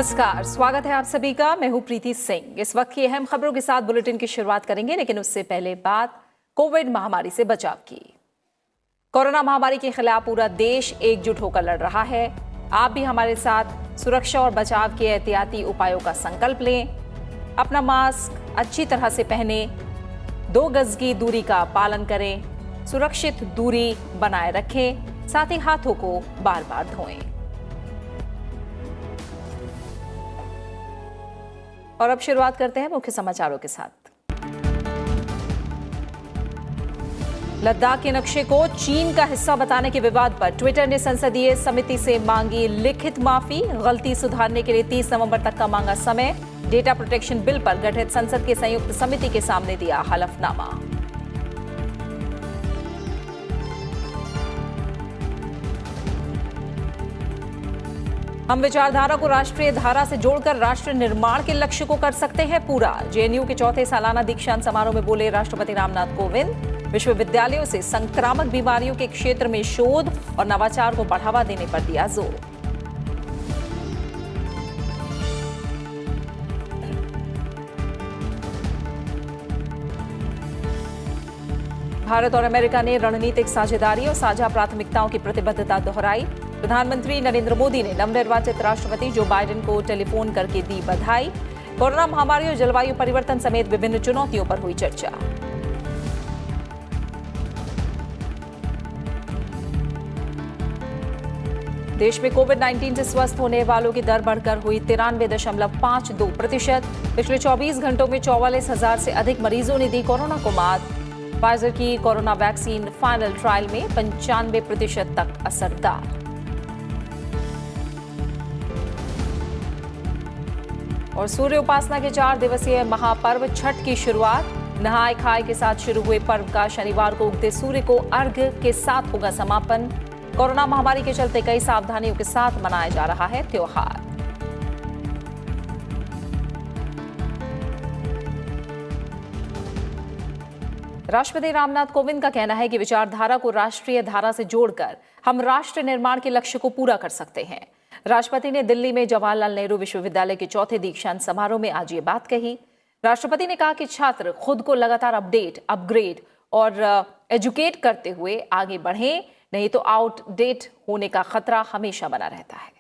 नमस्कार, स्वागत है आप सभी का। मैं हूं प्रीति सिंह। इस वक्त की अहम खबरों के साथ बुलेटिन की शुरुआत करेंगे, लेकिन उससे पहले बात कोविड महामारी से बचाव की। कोरोना महामारी के खिलाफ पूरा देश एकजुट होकर लड़ रहा है। आप भी हमारे साथ सुरक्षा और बचाव के एहतियाती उपायों का संकल्प लें। अपना मास्क अच्छी तरह से पहने, 2 गज की दूरी का पालन करें, सुरक्षित दूरी बनाए रखें, साथ ही हाथों को बार बार धोएं। और अब शुरुआत करते हैं मुख्य समाचारों के साथ। लद्दाख के नक्शे को चीन का हिस्सा बताने के विवाद पर ट्विटर ने संसदीय समिति से मांगी लिखित माफी। गलती सुधारने के लिए 30 नवंबर तक का मांगा समय। डेटा प्रोटेक्शन बिल पर गठित संसद की संयुक्त समिति के सामने दिया हलफनामा। हम विचारधारा को राष्ट्रीय धारा से जोड़कर राष्ट्र निर्माण के लक्ष्य को कर सकते हैं पूरा। जेएनयू के चौथे सालाना दीक्षांत समारोह में बोले राष्ट्रपति रामनाथ कोविंद। विश्वविद्यालयों से संक्रामक बीमारियों के क्षेत्र में शोध और नवाचार को बढ़ावा देने पर दिया जोर। भारत और अमेरिका ने रणनीतिक साझेदारी और साझा प्राथमिकताओं की प्रतिबद्धता दोहराई। प्रधानमंत्री नरेंद्र मोदी ने नवनिर्वाचित राष्ट्रपति जो बाइडेन को टेलीफोन करके दी बधाई। कोरोना महामारी और जलवायु परिवर्तन समेत विभिन्न चुनौतियों पर हुई चर्चा। देश में कोविड-19 से स्वस्थ होने वालों की दर बढ़कर हुई 93.52%। पिछले 24 घंटों में 44,000 से अधिक मरीजों ने दी कोरोना को मात। फाइजर की कोरोना वैक्सीन फाइनल ट्रायल में 95% तक असरदार। और सूर्य उपासना के 4 दिवसीय महापर्व छठ की शुरुआत। नहाय खाए के साथ शुरू हुए पर्व का शनिवार को उगते सूर्य को अर्घ्य के साथ होगा समापन। कोरोना महामारी के चलते कई सावधानियों के साथ मनाया जा रहा है त्योहार। राष्ट्रपति रामनाथ कोविंद का कहना है कि विचारधारा को राष्ट्रीय धारा से जोड़कर हम राष्ट्र निर्माण के लक्ष्य को पूरा कर सकते हैं। राष्ट्रपति ने दिल्ली में जवाहरलाल नेहरू विश्वविद्यालय के चौथे दीक्षांत समारोह में आज ये बात कही। राष्ट्रपति ने कहा कि छात्र खुद को लगातार अपग्रेड और एजुकेट करते हुए आगे बढ़ें, नहीं तो आउटडेट होने का खतरा हमेशा बना रहता है।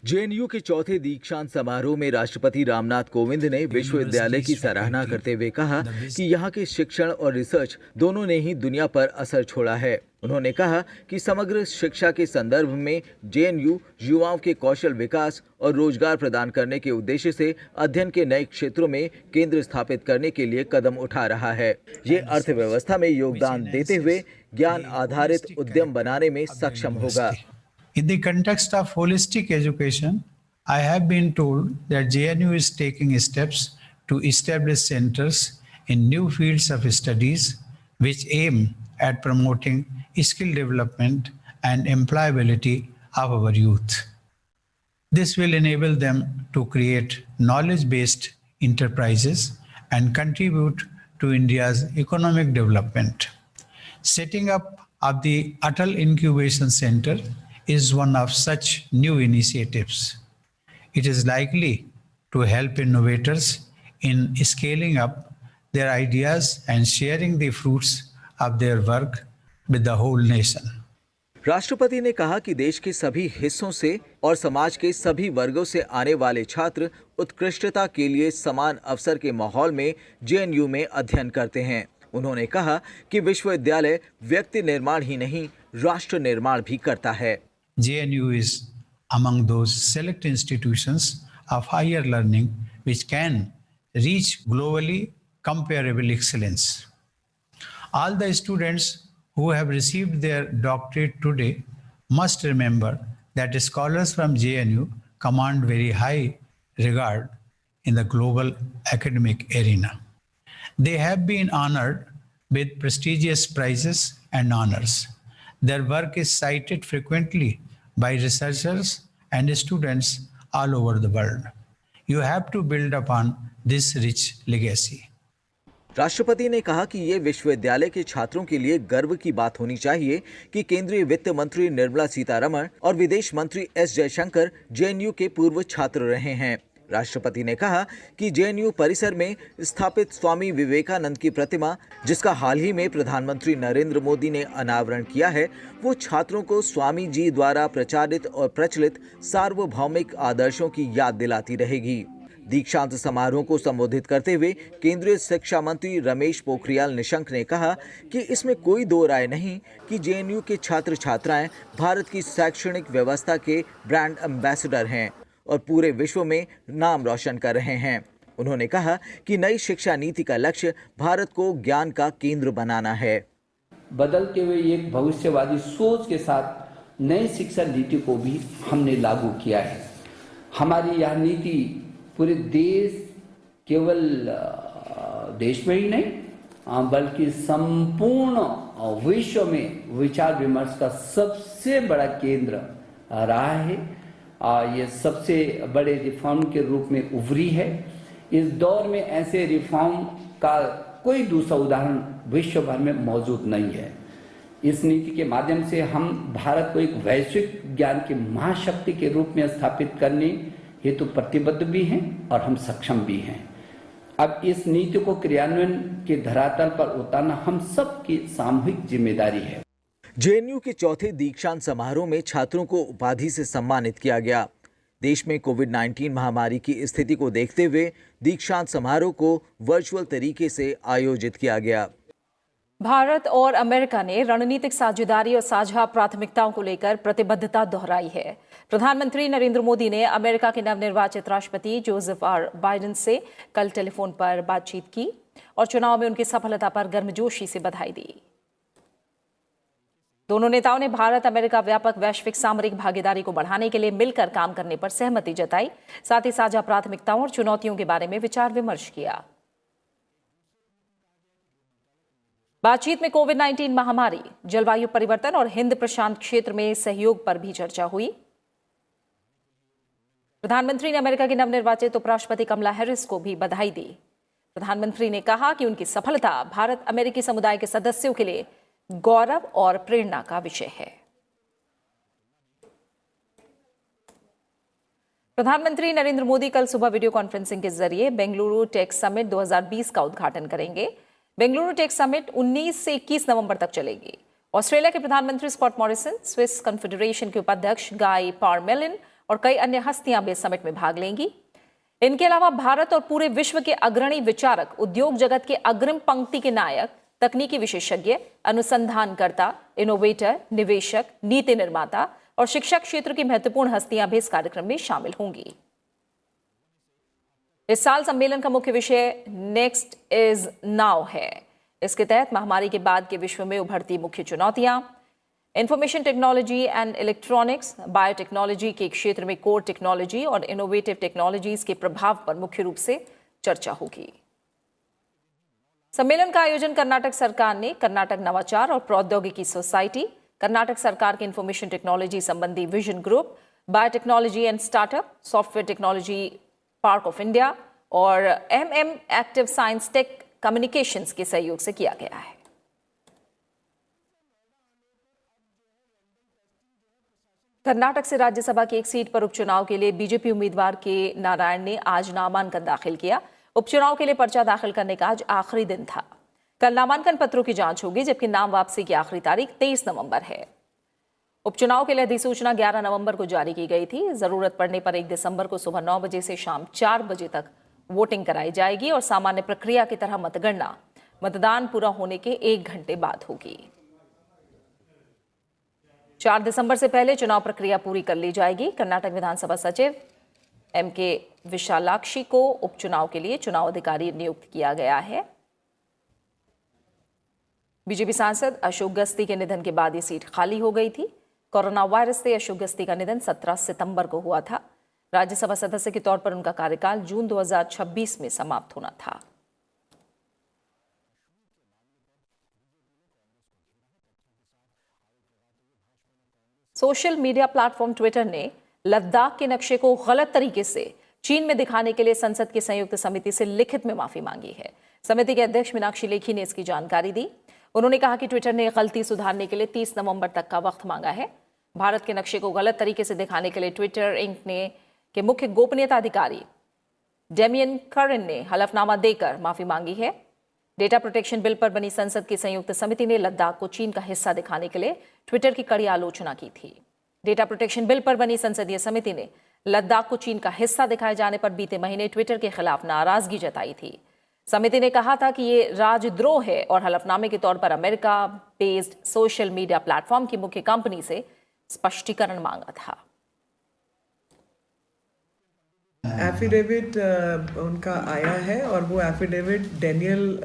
जेएनयू के चौथे दीक्षांत समारोह में राष्ट्रपति रामनाथ कोविंद ने विश्वविद्यालय की सराहना करते हुए कहा कि यहाँ के शिक्षण और रिसर्च दोनों ने ही दुनिया पर असर छोड़ा है। उन्होंने कहा कि समग्र शिक्षा के संदर्भ में जेएनयू युवाओं के कौशल विकास और रोजगार प्रदान करने के उद्देश्य से अध्ययन के नए क्षेत्रों में केंद्र स्थापित करने के लिए कदम उठा रहा है। ये अर्थव्यवस्था में योगदान देते हुए ज्ञान आधारित उद्यम बनाने में सक्षम होगा। In the context of holistic education, I have been told that JNU is taking steps to establish centers in new fields of studies which aim at promoting skill development and employability of our youth. This will enable them to create knowledge-based enterprises and contribute to India's economic development. Setting up of the Atal Incubation Center is one of such new initiatives. It is likely to help innovators in scaling up their ideas and sharing the fruits of their work with the whole nation. राष्ट्रपति ने कहा कि देश के सभी हिस्सों से और समाज के सभी वर्गों से आने वाले छात्र उत्कृष्टता के लिए समान अवसर के माहौल में जेएनयू में अध्ययन करते हैं। उन्होंने कहा कि विश्वविद्यालय व्यक्ति निर्माण ही नहीं, राष्ट्र निर्माण भी करता है। JNU is among those select institutions of higher learning which can reach globally comparable excellence. All the students who have received their doctorate today must remember that scholars from JNU command very high regard in the global academic arena. They have been honored with prestigious prizes and honors. Their work is cited frequently by researchers and students all over the world. You have to build upon this rich legacy. राष्ट्रपति ने कहा कि ये विश्वविद्यालय के छात्रों के लिए गर्व की बात होनी चाहिए कि केंद्रीय वित्त मंत्री निर्मला सीतारमण और विदेश मंत्री एस जयशंकर जेएनयू के पूर्व छात्र रहे हैं। राष्ट्रपति ने कहा कि जेएनयू परिसर में स्थापित स्वामी विवेकानंद की प्रतिमा, जिसका हाल ही में प्रधानमंत्री नरेंद्र मोदी ने अनावरण किया है, वो छात्रों को स्वामी जी द्वारा प्रचारित और प्रचलित सार्वभौमिक आदर्शों की याद दिलाती रहेगी। दीक्षांत समारोह को संबोधित करते हुए केंद्रीय शिक्षा मंत्री रमेश पोखरियाल निशंक ने कहा कि इसमें कोई दो राय नहीं कि जेएनयू के छात्र छात्राएं भारत की शैक्षणिक व्यवस्था के ब्रांड एम्बेसडर हैं और पूरे विश्व में नाम रोशन कर रहे हैं। उन्होंने कहा कि नई शिक्षा नीति का लक्ष्य भारत को ज्ञान का केंद्र बनाना है। बदलते हुए एक भविष्यवादी सोच के साथ नई शिक्षा नीति को भी हमने लागू किया है। हमारी यह नीति पूरे देश, केवल देश में ही नहीं बल्कि संपूर्ण विश्व में विचार विमर्श का सबसे बड़ा केंद्र रहा है। ये सबसे बड़े रिफॉर्म के रूप में उभरी है। इस दौर में ऐसे रिफॉर्म का कोई दूसरा उदाहरण विश्व भर में मौजूद नहीं है। इस नीति के माध्यम से हम भारत को एक वैश्विक ज्ञान की महाशक्ति के रूप में स्थापित करने हेतु प्रतिबद्ध भी हैं और हम सक्षम भी हैं। अब इस नीति को क्रियान्वयन के धरातल पर उतारना हम सबकी सामूहिक जिम्मेदारी है। जेएनयू के चौथे दीक्षांत समारोह में छात्रों को उपाधि से सम्मानित किया गया। देश में कोविड-19 महामारी की स्थिति को देखते हुए दीक्षांत समारोह को वर्चुअल तरीके से आयोजित किया गया। भारत और अमेरिका ने रणनीतिक साझेदारी और साझा प्राथमिकताओं को लेकर प्रतिबद्धता दोहराई है। प्रधानमंत्री नरेंद्र मोदी ने अमेरिका के नवनिर्वाचित राष्ट्रपति जोसेफ आर बाइडेन से कल टेलीफोन पर बातचीत की और चुनाव में उनकी सफलता पर गर्मजोशी से बधाई दी। दोनों नेताओं ने भारत अमेरिका व्यापक वैश्विक सामरिक भागीदारी को बढ़ाने के लिए मिलकर काम करने पर सहमति जताई। साथ ही साझा प्राथमिकताओं और चुनौतियों के बारे में विचार विमर्श किया। बातचीत में कोविड-19 महामारी, जलवायु परिवर्तन और हिंद प्रशांत क्षेत्र में सहयोग पर भी चर्चा हुई। प्रधानमंत्री ने अमेरिका की नवनिर्वाचित उपराष्ट्रपति कमला हैरिस को भी बधाई दी। प्रधानमंत्री ने कहा कि उनकी सफलता भारत अमेरिकी समुदाय के सदस्यों के लिए गौरव और प्रेरणा का विषय है। प्रधानमंत्री नरेंद्र मोदी कल सुबह वीडियो कॉन्फ्रेंसिंग के जरिए बेंगलुरु टेक समिट 2020 का उद्घाटन करेंगे। बेंगलुरु टेक समिट 19 से 21 नवंबर तक चलेगी। ऑस्ट्रेलिया के प्रधानमंत्री स्कॉट मॉरिसन, स्विस कन्फेडरेशन के उपाध्यक्ष गाय पारमेलिन और कई अन्य हस्तियां भी समिट में भाग लेंगी। इनके अलावा भारत और पूरे विश्व के अग्रणी विचारक, उद्योग जगत के अग्रिम पंक्ति के नायक, तकनीकी विशेषज्ञ, अनुसंधानकर्ता, इनोवेटर, निवेशक, नीति निर्माता और शिक्षा क्षेत्र की महत्वपूर्ण हस्तियां भी इस कार्यक्रम में शामिल होंगी। इस साल सम्मेलन का मुख्य विषय नेक्स्ट इज नाउ है। इसके तहत महामारी के बाद के विश्व में उभरती मुख्य चुनौतियां, information technology and electronics, biotechnology के क्षेत्र में कोर टेक्नोलॉजी और इनोवेटिव टेक्नोलॉजीज के प्रभाव पर मुख्य रूप से चर्चा होगी। सम्मेलन का आयोजन कर्नाटक सरकार ने कर्नाटक नवाचार और प्रौद्योगिकी सोसाइटी, कर्नाटक सरकार के इंफॉर्मेशन टेक्नोलॉजी संबंधी vision group, biotechnology and startup, software technology park of India और MM active science tech communications के सहयोग से किया गया है। कर्नाटक से राज्यसभा की एक सीट पर उपचुनाव के लिए बीजेपी उम्मीदवार के नारायण ने आज नामांकन दाखिल किया। उपचुनाव के लिए पर्चा दाखिल करने का आज आखिरी दिन था। कल नामांकन पत्रों की जांच होगी, जबकि नाम वापसी की आखिरी तारीख 23 नवंबर है। उपचुनाव के लिए अधिसूचना 11 नवंबर को जारी की गई थी। जरूरत पड़ने पर 1 दिसंबर को सुबह 9 बजे से शाम 4 बजे तक वोटिंग कराई जाएगी और सामान्य प्रक्रिया की तरह मतगणना मतदान पूरा होने के 1 घंटे बाद होगी। 4 दिसंबर से पहले चुनाव प्रक्रिया पूरी कर ली जाएगी। कर्नाटक विधानसभा सचिव MK विशालाक्षी को उपचुनाव के लिए चुनाव अधिकारी नियुक्त किया गया है। बीजेपी सांसद अशोक गस्ती के निधन के बाद ये सीट खाली हो गई थी। कोरोना वायरस से अशोक गस्ती का निधन 17 सितंबर को हुआ था। राज्यसभा सदस्य के तौर पर उनका कार्यकाल जून 2026 में समाप्त होना था। सोशल मीडिया प्लेटफॉर्म ट्विटर ने लद्दाख के नक्शे को गलत तरीके से चीन में दिखाने के लिए संसद की संयुक्त समिति से लिखित में माफी मांगी है। समिति के अध्यक्ष मीनाक्षी लेखी ने इसकी जानकारी दी। उन्होंने कहा कि ट्विटर ने गलती सुधारने के लिए 30 नवंबर तक का वक्त मांगा है। भारत के नक्शे को गलत तरीके से दिखाने के लिए ट्विटर इंक के मुख्य गोपनीयता अधिकारी डेमियन करन ने हलफनामा देकर माफी मांगी है। डेटा प्रोटेक्शन बिल पर बनी संसद की संयुक्त समिति ने लद्दाख को चीन का हिस्सा दिखाने के लिए ट्विटर की कड़ी आलोचना की थी। डेटा प्रोटेक्शन बिल पर बनी संसदीय समिति ने लद्दाख को चीन का हिस्सा दिखाए जाने पर बीते महीने ट्विटर के खिलाफ नाराजगी जताई थी। समिति ने कहा था कि ये राजद्रोह है और हलफनामे के तौर पर America based social media platform की मुख्य कंपनी से स्पष्टीकरण मांगा था। एफिडेविट उनका आया है और वो एफिडेविट डेनियल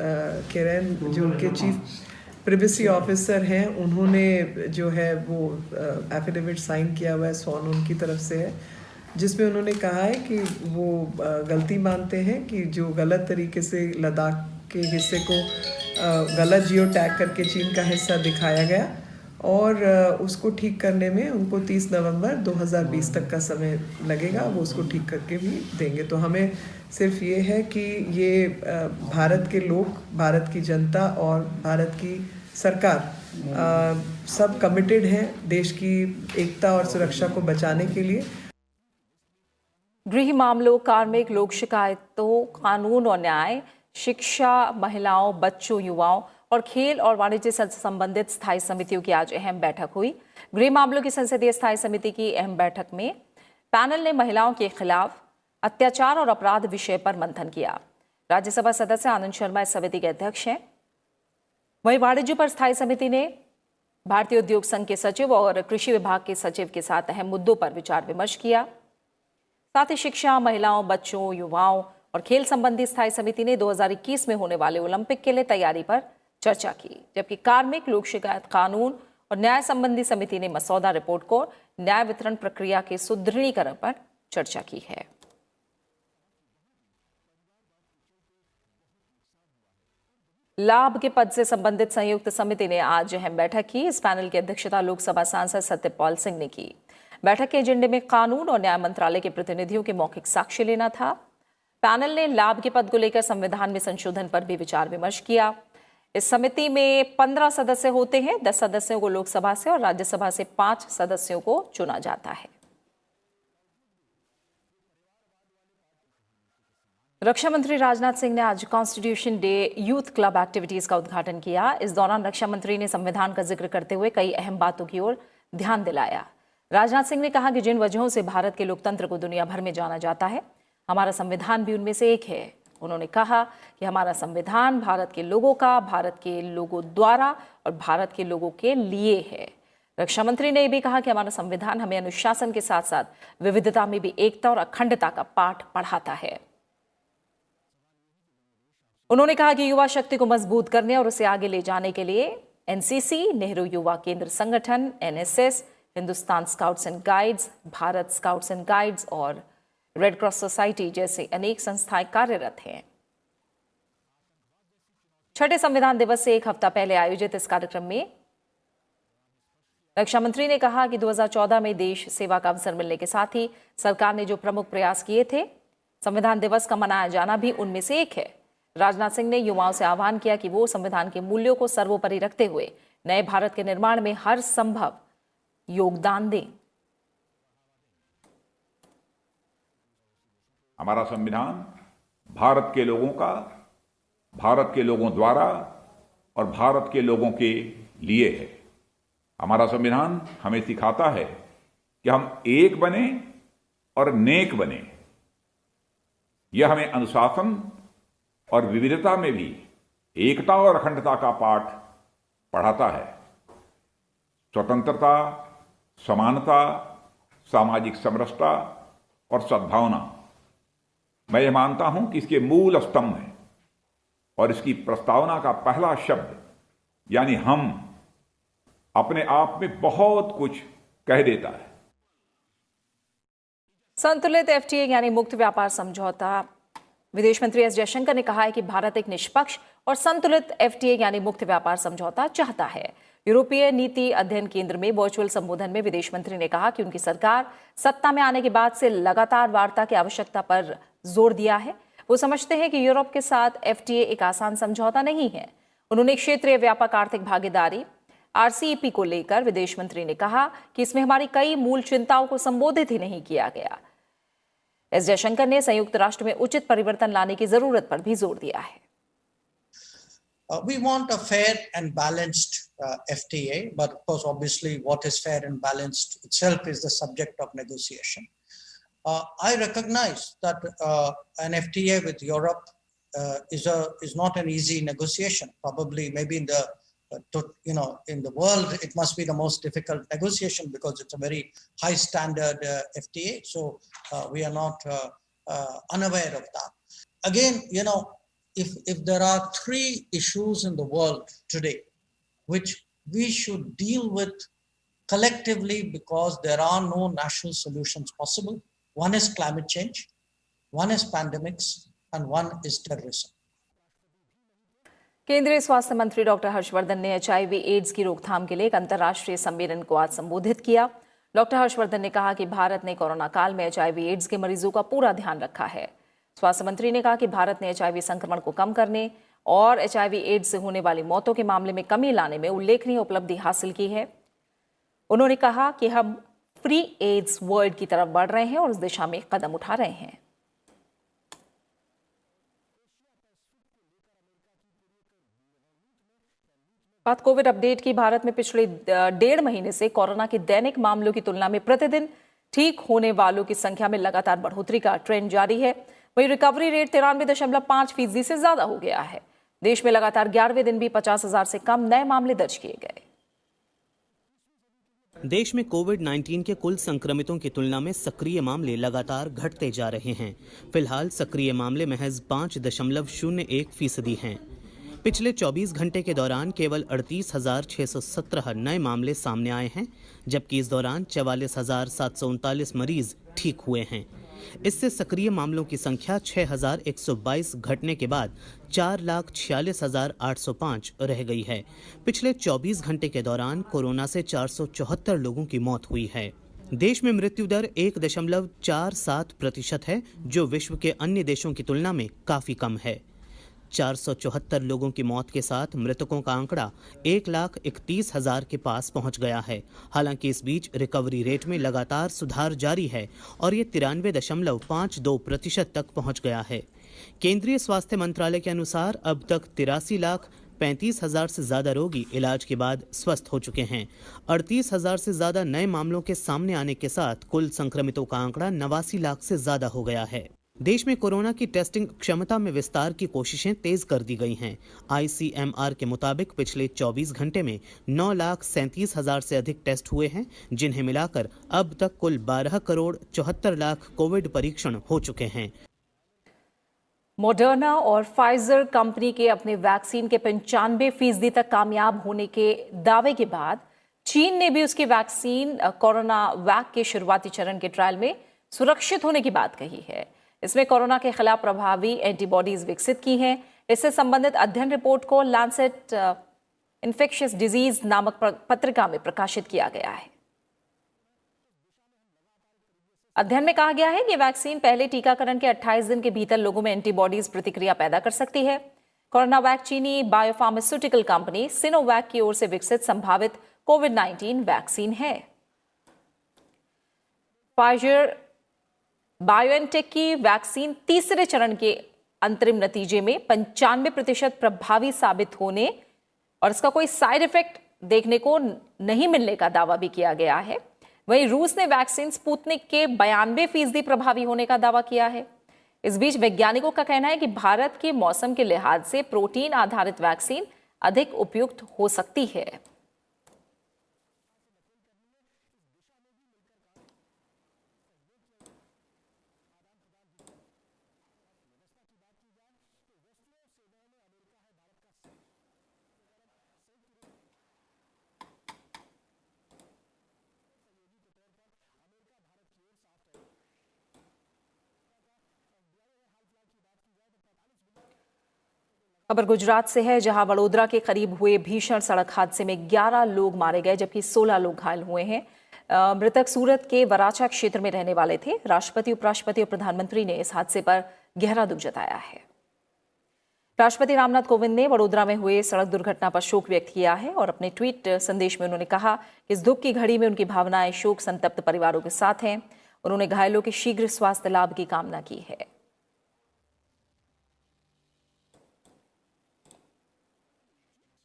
केरन जो उनके चीफ प्रिवेसी ऑफिसर हैं, उन्होंने जो है वो एफिडेविट साइन किया हुआ है, स्वॉन उनकी तरफ से है, जिसमें उन्होंने कहा है कि वो गलती मानते हैं कि जो गलत तरीके से लद्दाख के हिस्से को गलत जियो टैग करके चीन का हिस्सा दिखाया गया और उसको ठीक करने में उनको 30 नवंबर 2020 तक का समय लगेगा। वो उसको ठीक करके भी देंगे। तो हमें सिर्फ ये है कि ये भारत के लोग, भारत की जनता और भारत की सरकार सब कमिटेड हैं देश की एकता और सुरक्षा को बचाने के लिए। गृह मामलों, कार्मिक, लोक शिकायतों, कानून और न्याय, शिक्षा, महिलाओं, बच्चों, युवाओं और खेल और वाणिज्य से संबंधित स्थायी समितियों की आज अहम बैठक हुई। गृह मामलों की संसदीय स्थायी समिति की अहम बैठक में पैनल ने महिलाओं के खिलाफ अत्याचार और अपराध विषय पर मंथन किया। राज्यसभा सदस्य आनंद शर्मा इस समिति के अध्यक्ष हैं। वहीं वाणिज्य पर स्थायी समिति ने भारतीय उद्योग संघ के सचिव और कृषि विभाग के सचिव के साथ अहम मुद्दों पर विचार विमर्श किया। साथ ही शिक्षा, महिलाओं, बच्चों, युवाओं और खेल संबंधी स्थायी समिति ने 2021 में होने वाले ओलंपिक के लिए तैयारी पर चर्चा की, जबकि कार्मिक, लोक शिकायत, कानून और न्याय संबंधी समिति ने मसौदा रिपोर्ट को न्याय वितरण प्रक्रिया के सुदृढ़ीकरण पर चर्चा की है। लाभ के पद से संबंधित संयुक्त समिति ने आज अहम बैठक की। इस पैनल की अध्यक्षता लोकसभा सांसद सत्यपाल सिंह ने की। बैठक के एजेंडे में कानून और न्याय मंत्रालय के प्रतिनिधियों के मौखिक साक्ष्य लेना था। पैनल ने लाभ के पद को लेकर संविधान में संशोधन पर भी विचार विमर्श किया। इस समिति में 15 सदस्य होते हैं। 10 सदस्यों को लोकसभा से और राज्यसभा से 5 सदस्यों को चुना जाता है। रक्षा मंत्री राजनाथ सिंह ने आज constitution day youth club activities का उद्घाटन किया। इस दौरान रक्षा मंत्री ने संविधान का जिक्र करते हुए कई अहम बातों की ओर ध्यान दिलाया। राजनाथ सिंह ने कहा कि जिन वजहों से भारत के लोकतंत्र को दुनिया भर में जाना जाता है, हमारा संविधान भी उनमें से एक है। उन्होंने कहा कि हमारा संविधान भारत के लोगों का, भारत के लोगों द्वारा और भारत के लोगों के लिए है। रक्षा मंत्री ने यह भी कहा कि हमारा संविधान हमें अनुशासन के साथ साथ विविधता में भी एकता और अखंडता का पाठ पढ़ाता है। उन्होंने कहा कि युवा शक्ति को मजबूत करने और उसे आगे ले जाने के लिए एनसीसी, नेहरू युवा केंद्र संगठन, NSS, Hindustan scouts and guides, Bharat scouts and guides और रेड क्रॉस सोसाइटी जैसे अनेक संस्थाएं कार्यरत हैं। छठे संविधान दिवस से एक हफ्ता पहले आयोजित इस कार्यक्रम में रक्षा मंत्री ने कहा कि 2014 में देश सेवा का अवसर मिलने के साथ ही सरकार ने जो प्रमुख प्रयास किए थे, संविधान दिवस का मनाया जाना भी उनमें से एक है। राजनाथ सिंह ने युवाओं से आह्वान किया कि वो संविधान के मूल्यों को सर्वोपरि रखते हुए नए भारत के निर्माण में हर संभव योगदान दें। हमारा संविधान भारत के लोगों का, भारत के लोगों द्वारा और भारत के लोगों के लिए है। हमारा संविधान हमें सिखाता है कि हम एक बने और नेक बने। यह हमें अनुशासन और विविधता में भी एकता और अखंडता का पाठ पढ़ाता है। स्वतंत्रता, समानता, सामाजिक समरसता और सद्भावना, मैं ये मानता हूं कि इसके मूल स्तंभ हैं और इसकी प्रस्तावना का पहला शब्द यानी हम अपने आप में बहुत कुछ कह देता है। संतुलित एफटीए यानी मुक्त व्यापार समझौता विदेश मंत्री एस जयशंकर ने कहा है कि भारत एक निष्पक्ष और संतुलित एफटीए यानी मुक्त व्यापार समझौता चाहता है। यूरोपीय नीति अध्ययन केंद्र में वर्चुअल संबोधन में विदेश मंत्री ने कहा कि उनकी सरकार सत्ता में आने के बाद से लगातार वार्ता की आवश्यकता पर जोर दिया है। वो समझते हैं कि यूरोप के साथ एफटीए एक आसान समझौता नहीं है। उन्होंने क्षेत्रीय व्यापक आर्थिक भागीदारी आरसीईपी को लेकर विदेश मंत्री ने कहा कि इसमें हमारी कई मूल चिंताओं को संबोधित ही नहीं किया गया। एस जयशंकर ने संयुक्त राष्ट्र में उचित परिवर्तन लाने की जरूरत पर भी जोर दिया है। We want a fair and balanced FTA, but of course, obviously, what is fair and balanced itself is the subject of negotiation. I recognize that an FTA with Europe is not an easy negotiation. Probably, maybe in the world, it must be the most difficult negotiation because it's a very high standard FTA. So we are not unaware of that. Again, if there are three issues in the world today which we should deal with collectively because there are no national solutions possible, one is climate change, one is pandemics, and one is terrorism. केंद्रीय स्वास्थ्य मंत्री doctor Harshvardhan ने HIV AIDS की रोकथाम के लिए एक अंतर्राष्ट्रीय सम्मेलन को आज संबोधित किया। डॉक्टर हर्षवर्धन ने कहा कि भारत ने कोरोना काल में एचआईवी एड्स के मरीजों का पूरा ध्यान रखा है। स्वास्थ्य मंत्री ने कहा कि भारत ने एचआईवी संक्रमण को कम करने और एचआईवी एड्स से होने वाली मौतों के मामले में कमी लाने में उल्लेखनीय उपलब्धि हासिल की है। उन्होंने कहा कि हम फ्री एड्स वर्ल्ड की तरफ बढ़ रहे हैं और उस दिशा में कदम उठा रहे हैं। बात कोविड अपडेट की। भारत में पिछले 1.5 महीने से कोरोना के दैनिक मामलों की तुलना में प्रतिदिन ठीक होने वालों की संख्या में लगातार बढ़ोतरी का ट्रेंड जारी है। वहीं रिकवरी रेट 93.5% से ज्यादा हो गया है। देश में लगातार 11वें दिन भी 50,000 से कम नए मामले दर्ज किए गए। देश में कोविड-19 के कुल संक्रमितों की तुलना में सक्रिय मामले लगातार घटते जा रहे हैं। फिलहाल सक्रिय मामले महज 5.01% हैं। पिछले 24 घंटे के दौरान केवल 38,617 नए मामले सामने आए हैं, जबकि इस दौरान 44,739 मरीज ठीक हुए हैं। इससे सक्रिय मामलों की संख्या 6,122 घटने के बाद 4,46,805 रह गई है। पिछले 24 घंटे के दौरान कोरोना से 474 लोगों की मौत हुई है। देश में मृत्यु दर 1.47% है, जो विश्व के अन्य देशों की तुलना में काफी कम है। 474 लोगों की मौत के साथ मृतकों का आंकड़ा 1,31,000 के पास पहुंच गया है। हालांकि इस बीच रिकवरी रेट में लगातार सुधार जारी है और ये 93.52% तक पहुंच गया है। केंद्रीय स्वास्थ्य मंत्रालय के अनुसार अब तक 83,35,000 से ज्यादा रोगी इलाज के बाद स्वस्थ हो चुके हैं। 38,000 से ज्यादा नए मामलों के सामने आने के साथ कुल संक्रमितों का आंकड़ा 89 लाख से ज्यादा हो गया है। देश में कोरोना की टेस्टिंग क्षमता में विस्तार की कोशिशें तेज कर दी गई हैं। ICMR के मुताबिक पिछले 24 घंटे में 9,37,000 से अधिक टेस्ट हुए हैं, जिन्हें मिलाकर अब तक कुल 12,74,00,000 कोविड परीक्षण हो चुके हैं। मॉडर्ना और फाइजर कंपनी के अपने वैक्सीन के 95% तक कामयाब होने के दावे के बाद चीन ने भी उसकी वैक्सीन कोरोना वैक के शुरुआती चरण के ट्रायल में सुरक्षित होने की बात कही है। इसमें कोरोना के खिलाफ प्रभावी एंटीबॉडीज विकसित की हैं। इससे संबंधित अध्ययन रिपोर्ट को लैंसेट इन्फेक्शियस डिजीज नामक पत्रिका में प्रकाशित किया गया है। अध्ययन में कहा गया है कि वैक्सीन पहले टीकाकरण के 28 दिन के भीतर लोगों में एंटीबॉडीज प्रतिक्रिया पैदा कर सकती है। कोरोना वैक चीनी बायोफार्मास्यूटिकल कंपनी सिनोवैक की ओर से विकसित संभावित कोविड-19 वैक्सीन है। फाइजर बायोएनटेक की वैक्सीन तीसरे चरण के अंतरिम नतीजे में 95% प्रभावी साबित होने और इसका कोई साइड इफेक्ट देखने को नहीं मिलने का दावा भी किया गया है। वहीं रूस ने वैक्सीन स्पुतनिक के 92% प्रभावी होने का दावा किया है। इस बीच वैज्ञानिकों का कहना है कि भारत के मौसम के लिहाज से प्रोटीन आधारित वैक्सीन अधिक उपयुक्त हो सकती है। खबर गुजरात से है, जहां वडोदरा के करीब हुए भीषण सड़क हादसे में 11 लोग मारे गए जबकि 16 लोग घायल हुए हैं। मृतक सूरत के वराछा क्षेत्र में रहने वाले थे। राष्ट्रपति, उपराष्ट्रपति और प्रधानमंत्री ने इस हादसे पर गहरा दुख जताया है। राष्ट्रपति रामनाथ कोविंद ने वडोदरा में हुए सड़क दुर्घटना पर शोक व्यक्त किया है और अपने ट्वीट संदेश में उन्होंने कहा कि इस दुख की घड़ी में उनकी भावनाएं शोक संतप्त परिवारों के साथ हैं। उन्होंने घायलों के शीघ्र स्वास्थ्य लाभ की कामना की है।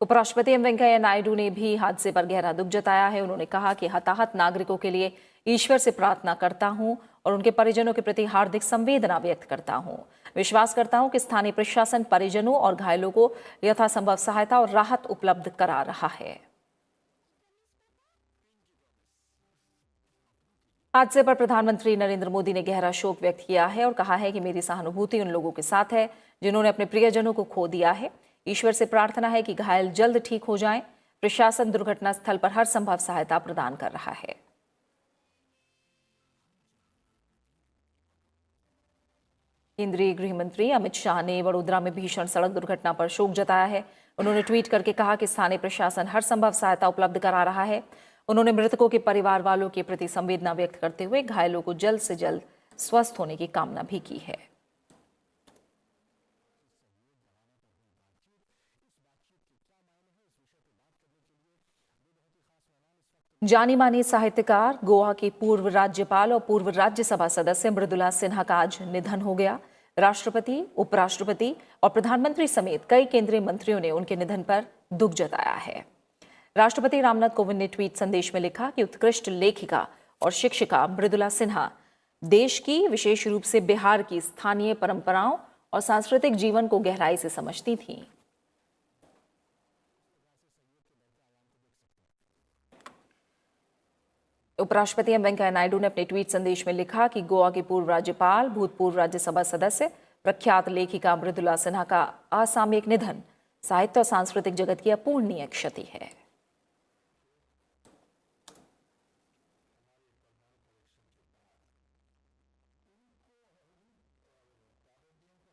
उपराष्ट्रपति एम वेंकैया नायडू ने भी हादसे पर गहरा दुख जताया है। उन्होंने कहा कि हताहत नागरिकों के लिए ईश्वर से प्रार्थना करता हूं और उनके परिजनों के प्रति हार्दिक संवेदना व्यक्त करता हूं। विश्वास करता हूं कि स्थानीय प्रशासन परिजनों और घायलों को यथासंभव सहायता और राहत उपलब्ध करा रहा है। हादसे पर प्रधानमंत्री नरेंद्र मोदी ने गहरा शोक व्यक्त किया है और कहा है कि मेरी सहानुभूति उन लोगों के साथ है जिन्होंने अपने प्रियजनों को खो दिया है। ईश्वर से प्रार्थना है कि घायल जल्द ठीक हो जाएं। प्रशासन दुर्घटना स्थल पर हर संभव सहायता प्रदान कर रहा है। केंद्रीय गृह मंत्री अमित शाह ने वडोदरा में भीषण सड़क दुर्घटना पर शोक जताया है। उन्होंने ट्वीट करके कहा कि स्थानीय प्रशासन हर संभव सहायता उपलब्ध करा रहा है। उन्होंने मृतकों के परिवार वालों के प्रति संवेदना व्यक्त करते हुए घायलों को जल्द से जल्द स्वस्थ होने की कामना भी की है। जानी मानी साहित्यकार, गोवा के पूर्व राज्यपाल और पूर्व राज्यसभा सदस्य मृदुला सिन्हा का आज निधन हो गया। राष्ट्रपति, उपराष्ट्रपति और प्रधानमंत्री समेत कई केंद्रीय मंत्रियों ने उनके निधन पर दुख जताया है। राष्ट्रपति रामनाथ कोविंद ने ट्वीट संदेश में लिखा कि उत्कृष्ट लेखिका और शिक्षिका मृदुला सिन्हा देश की, विशेष रूप से बिहार की स्थानीय परंपराओं और सांस्कृतिक जीवन को गहराई से समझती थीं। उपराष्ट्रपति एम वेंकैया नायडू ने अपने ट्वीट संदेश में लिखा कि गोवा के पूर्व राज्यपाल, भूतपूर्व राज्यसभा सदस्य, प्रख्यात लेखिका मृदुला सिन्हा का असामयिक निधन साहित्य और सांस्कृतिक जगत की अपूरणीय क्षति है।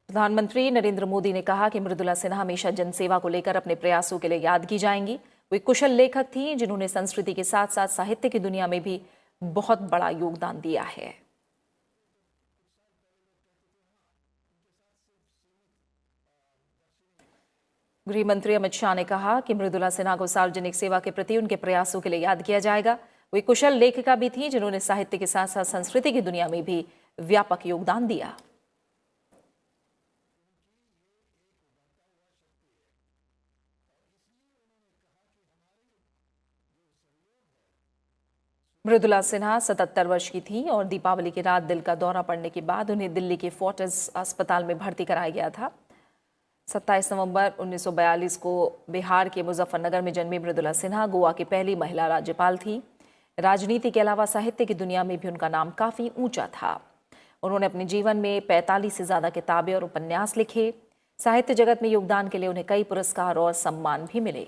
प्रधानमंत्री नरेंद्र मोदी ने कहा कि मृदुला सिन्हा हमेशा जनसेवा को लेकर अपने प्रयासों के लिए याद की जाएंगी। वो एक कुशल लेखक थी जिन्होंने संस्कृति के साथ साथ साहित्य की दुनिया में भी बहुत बड़ा योगदान दिया है। गृह मंत्री अमित शाह ने कहा कि मृदुला सिन्हा को सार्वजनिक सेवा के प्रति उनके प्रयासों के लिए याद किया जाएगा। वो एक कुशल लेखिका भी थी जिन्होंने साहित्य के साथ साथ संस्कृति की दुनिया में भी व्यापक योगदान दिया। मृदुला सिन्हा 77 वर्ष की थी और दीपावली की रात दिल का दौरा पड़ने के बाद उन्हें दिल्ली के फोर्टिस अस्पताल में भर्ती कराया गया था। 27 नवंबर 1942 को बिहार के मुजफ्फरनगर में जन्मी मृदुला सिन्हा गोवा की पहली महिला राज्यपाल थी। राजनीति के अलावा साहित्य की दुनिया में भी उनका नाम काफ़ी ऊंचा था। उन्होंने अपने जीवन में 45 से ज़्यादा किताबें और उपन्यास लिखे। साहित्य जगत में योगदान के लिए उन्हें कई पुरस्कार और सम्मान भी मिले।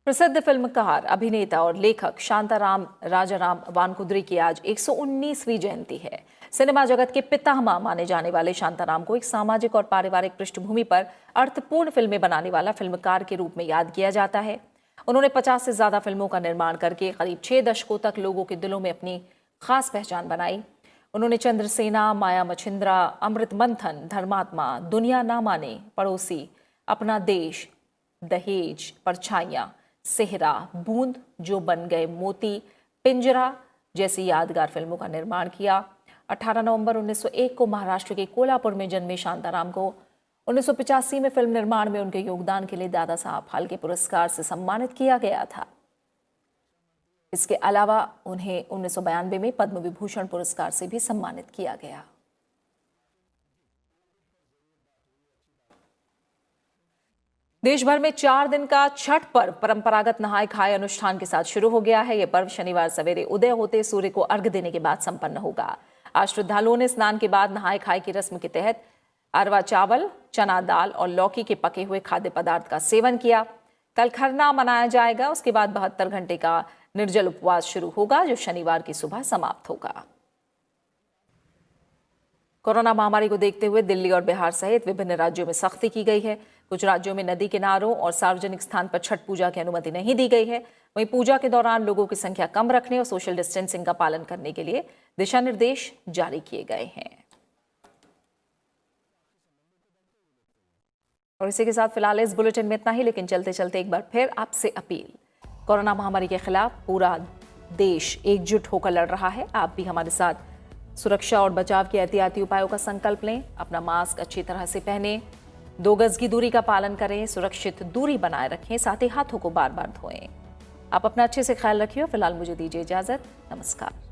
प्रसिद्ध फिल्मकार, अभिनेता और लेखक शांताराम राजाराम वानकुद्रे की आज 119वीं जयंती है। सिनेमा जगत के पितामह माने जाने वाले शांताराम को एक सामाजिक और पारिवारिक पृष्ठभूमि पर अर्थपूर्ण फिल्में बनाने वाला फिल्मकार के रूप में याद किया जाता है। उन्होंने 50 से ज्यादा फिल्मों का निर्माण करके करीब 6 दशकों तक लोगों के दिलों में अपनी खास पहचान बनाई। उन्होंने चंद्रसेना, माया मछिंद्रा, अमृत मंथन, धर्मात्मा, दुनिया ना माने, पड़ोसी, अपना देश, दहेज, परछाइयां, सेहरा, बूंद, जो बन गए मोती, पिंजरा जैसी यादगार फिल्मों का निर्माण किया। 18 नवंबर 1901 को महाराष्ट्र के कोल्हापुर में जन्मे शांताराम को 1985 में फिल्म निर्माण में उनके योगदान के लिए दादा साहब फाल्के पुरस्कार से सम्मानित किया गया था। इसके अलावा उन्हें 1992 में पद्म विभूषण पुरस्कार से भी सम्मानित किया गया। देश भर में 4 दिन का छठ पर्व परंपरागत नहाय खाए अनुष्ठान के साथ शुरू हो गया है। यह पर्व शनिवार सवेरे उदय होते सूर्य को अर्घ्य देने के बाद संपन्न होगा। आज श्रद्धालुओं ने स्नान के बाद नहाय खाए की रस्म के तहत अरवा चावल, चना दाल और लौकी के पके हुए खाद्य पदार्थ का सेवन किया। कल खरना मनाया जाएगा। उसके बाद 72 घंटे का निर्जल उपवास शुरू होगा जो शनिवार की सुबह समाप्त होगा। कोरोना महामारी को देखते हुए दिल्ली और बिहार सहित विभिन्न राज्यों में सख्ती की गई है। कुछ राज्यों में नदी किनारों और सार्वजनिक स्थान पर छठ पूजा की अनुमति नहीं दी गई है। वहीं पूजा के दौरान लोगों की संख्या कम रखने और सोशल डिस्टेंसिंग का पालन करने के लिए दिशा निर्देश जारी किए गए हैं। और इसी के साथ फिलहाल इस बुलेटिन में इतना ही, लेकिन चलते चलते एक बार फिर आपसे अपील, कोरोना महामारी के खिलाफ पूरा देश एकजुट होकर लड़ रहा है। आप भी हमारे साथ सुरक्षा और बचाव के एहतियाती उपायों का संकल्प लें। अपना मास्क अच्छी तरह से पहनें, 2 गज की दूरी का पालन करें, सुरक्षित दूरी बनाए रखें, साथ ही हाथों को बार बार धोएं। आप अपना अच्छे से ख्याल रखिए। फिलहाल मुझे दीजिए इजाजत। नमस्कार।